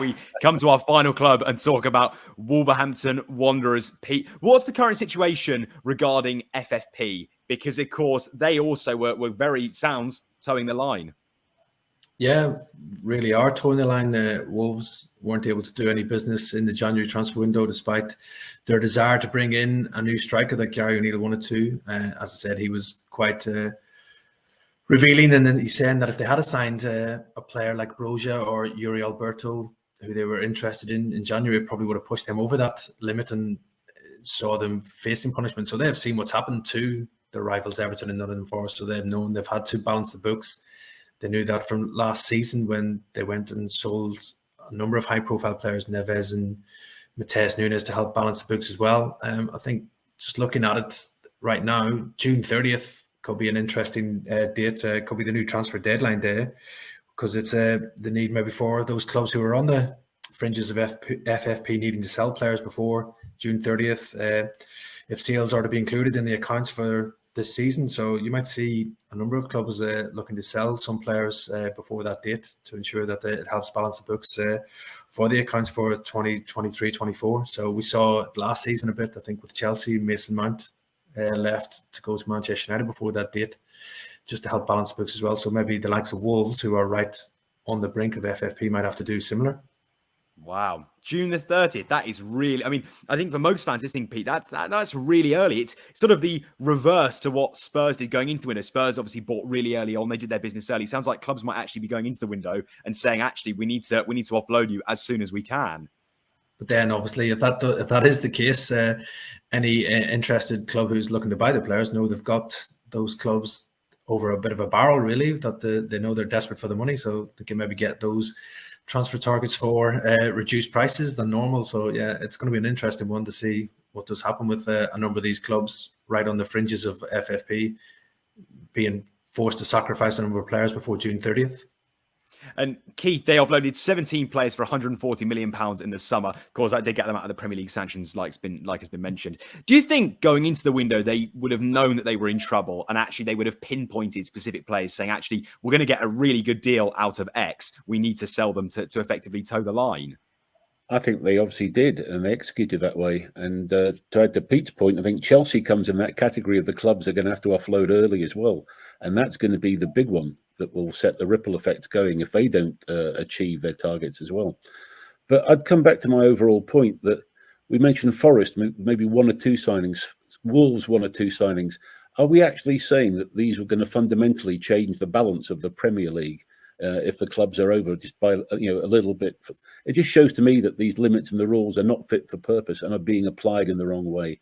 we come to our final club and talk about Wolverhampton Wanderers. Pete, what's the current situation regarding FFP? Because, of course, they also were very towing the line. Yeah, really are towing the line. Wolves weren't able to do any business in the January transfer window, despite their desire to bring in a new striker that Gary O'Neill wanted to. As I said, he was quite revealing, and then he's saying that if they had assigned a player like Broja or Yuri Alberto, who they were interested in January, it probably would have pushed them over that limit and saw them facing punishment. So they have seen what's happened to their rivals Everton and Nottingham Forest, so they've known they've had to balance the books. They knew that from last season when they went and sold a number of high-profile players, Neves and Mateus Nunes, to help balance the books as well. I think just looking at it right now, June 30th could be an interesting date. Could be the new transfer deadline day, because it's the need maybe for those clubs who are on the fringes of FFP needing to sell players before June 30th, if sales are to be included in the accounts for this season. So you might see a number of clubs looking to sell some players before that date to ensure that it helps balance the books for the accounts for 2023-24. So we saw it last season a bit, I think, with Chelsea. Mason Mount left to go to Manchester United before that date, just to help balance the books as well. So maybe the likes of Wolves, who are right on the brink of FFP, might have to do similar. Wow. June the 30th. That is really, I mean, I think for most fans listening, Pete, that's really early. It's sort of the reverse to what Spurs did going into the window. Spurs obviously bought really early on. They did their business early. Sounds like clubs might actually be going into the window and saying, actually, we need to offload you as soon as we can. But then, obviously, if that is the case, any interested club who's looking to buy the players know they've got those clubs over a bit of a barrel, really, that they know they're desperate for the money, so they can maybe get those transfer targets for reduced prices than normal. So yeah, it's going to be an interesting one to see what does happen with a number of these clubs right on the fringes of FFP being forced to sacrifice a number of players before June 30th. And Keith, they offloaded 17 players for £140 million in the summer. Of course, that did get them out of the Premier League sanctions, like has been mentioned. Do you think going into the window, they would have known that they were in trouble, and actually they would have pinpointed specific players saying, actually, we're going to get a really good deal out of X. We need to sell them to effectively toe the line? I think they obviously did, and they executed that way. And to add to Pete's point, I think Chelsea comes in that category of the clubs that are going to have to offload early as well. And that's going to be the big one that will set the ripple effect going if they don't achieve their targets as well. But I'd come back to my overall point that we mentioned Forest, maybe one or two signings, Wolves, one or two signings. Are we actually saying that these were going to fundamentally change the balance of the Premier League if the clubs are over just by a little bit? It just shows to me that these limits and the rules are not fit for purpose and are being applied in the wrong way.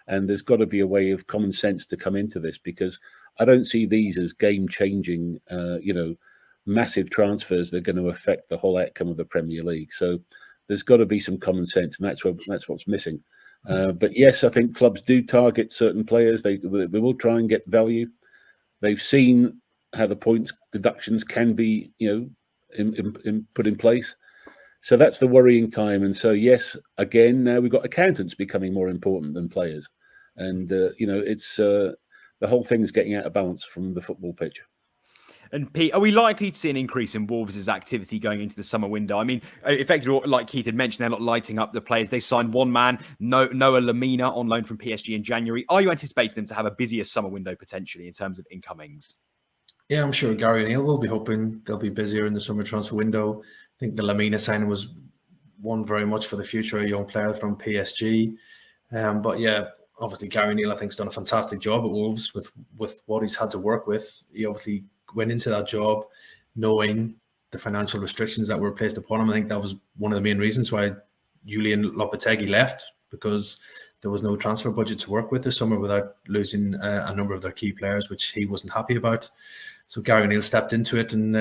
And there's got to be a way of common sense to come into this, because I don't see these as game-changing, massive transfers that are going to affect the whole outcome of the Premier League. So there's got to be some common sense, and that's what's missing. But yes, I think clubs do target certain players. They will try and get value. They've seen how the points deductions can be, put in place. So that's the worrying time. And so, yes, again, now we've got accountants becoming more important than players. And, it's the whole thing's getting out of balance from the football pitch. And Pete, are we likely to see an increase in Wolves' activity going into the summer window? I mean, effectively, like Keith had mentioned, they're not lighting up the players. They signed one man, Noah Lamina, on loan from PSG in January. Are you anticipating them to have a busier summer window potentially in terms of incomings? Yeah, I'm sure Gary O'Neill will be hoping they'll be busier in the summer transfer window. I think the Lamina signing was one very much for the future, a young player from PSG. But yeah, obviously Gary O'Neill, I think, has done a fantastic job at Wolves with what he's had to work with. He obviously went into that job knowing the financial restrictions that were placed upon him. I think that was one of the main reasons why Julian Lopetegui left, because there was no transfer budget to work with this summer without losing a number of their key players, which he wasn't happy about. So Gary O'Neill stepped into it and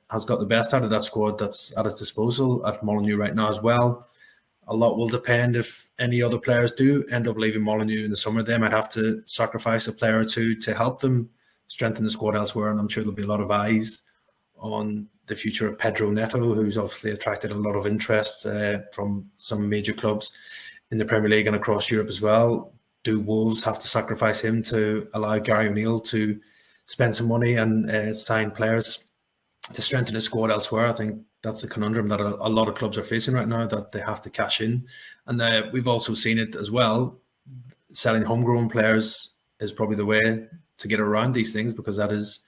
has got the best out of that squad that's at his disposal at Molineux right now as well. A lot will depend if any other players do end up leaving Molineux in the summer. They might have to sacrifice a player or two to help them strengthen the squad elsewhere. And I'm sure there'll be a lot of eyes on the future of Pedro Neto, who's obviously attracted a lot of interest from some major clubs in the Premier League and across Europe as well. Do Wolves have to sacrifice him to allow Gary O'Neill to spend some money and sign players to strengthen his squad elsewhere? I think that's the conundrum that a lot of clubs are facing right now, that they have to cash in. And we've also seen it as well. Selling homegrown players is probably the way to get around these things, because that is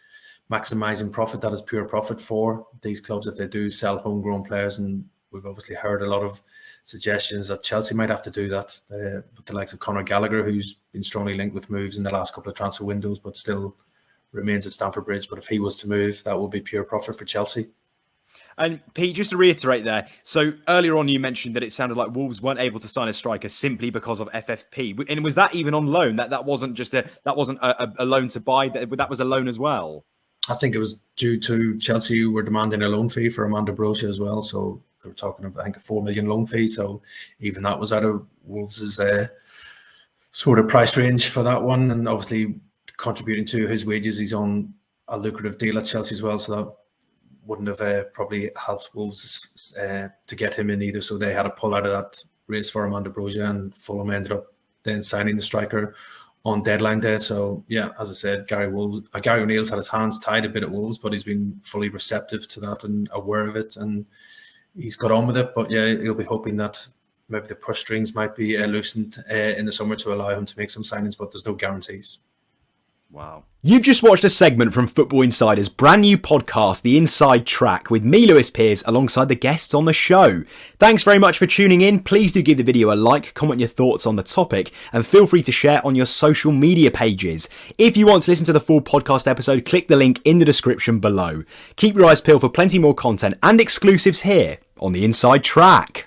maximising profit. That is pure profit for these clubs if they do sell homegrown players. And we've obviously heard a lot of suggestions that Chelsea might have to do that with the likes of Conor Gallagher, who's been strongly linked with moves in the last couple of transfer windows, but still remains at Stamford Bridge. But if he was to move, that would be pure profit for Chelsea. And Pete, just to reiterate there, so earlier on you mentioned that it sounded like Wolves weren't able to sign a striker simply because of FFP. And was that even on loan? That wasn't just a loan to buy, that was a loan as well? I think it was due to Chelsea were demanding a loan fee for Amanda Broja as well. So they were talking of, I think, a 4 million loan fee. So even that was out of Wolves' sort of price range for that one. And obviously contributing to his wages, he's on a lucrative deal at Chelsea as well. So that wouldn't have probably helped Wolves to get him in either. So they had to pull out of that race for Amanda Broja, and Fulham ended up then signing the striker on deadline day. So yeah, as I said, Gary O'Neill's had his hands tied a bit at Wolves, but he's been fully receptive to that and aware of it, and he's got on with it. But yeah, he'll be hoping that maybe the purse strings might be loosened in the summer to allow him to make some signings, but there's no guarantees. Wow. You've just watched a segment from Football Insider's brand new podcast, The Inside Track, with me, Lewis Pearce, alongside the guests on the show. Thanks very much for tuning in. Please do give the video a like, comment your thoughts on the topic, and feel free to share on your social media pages. If you want to listen to the full podcast episode, click the link in the description below. Keep your eyes peeled for plenty more content and exclusives here on The Inside Track.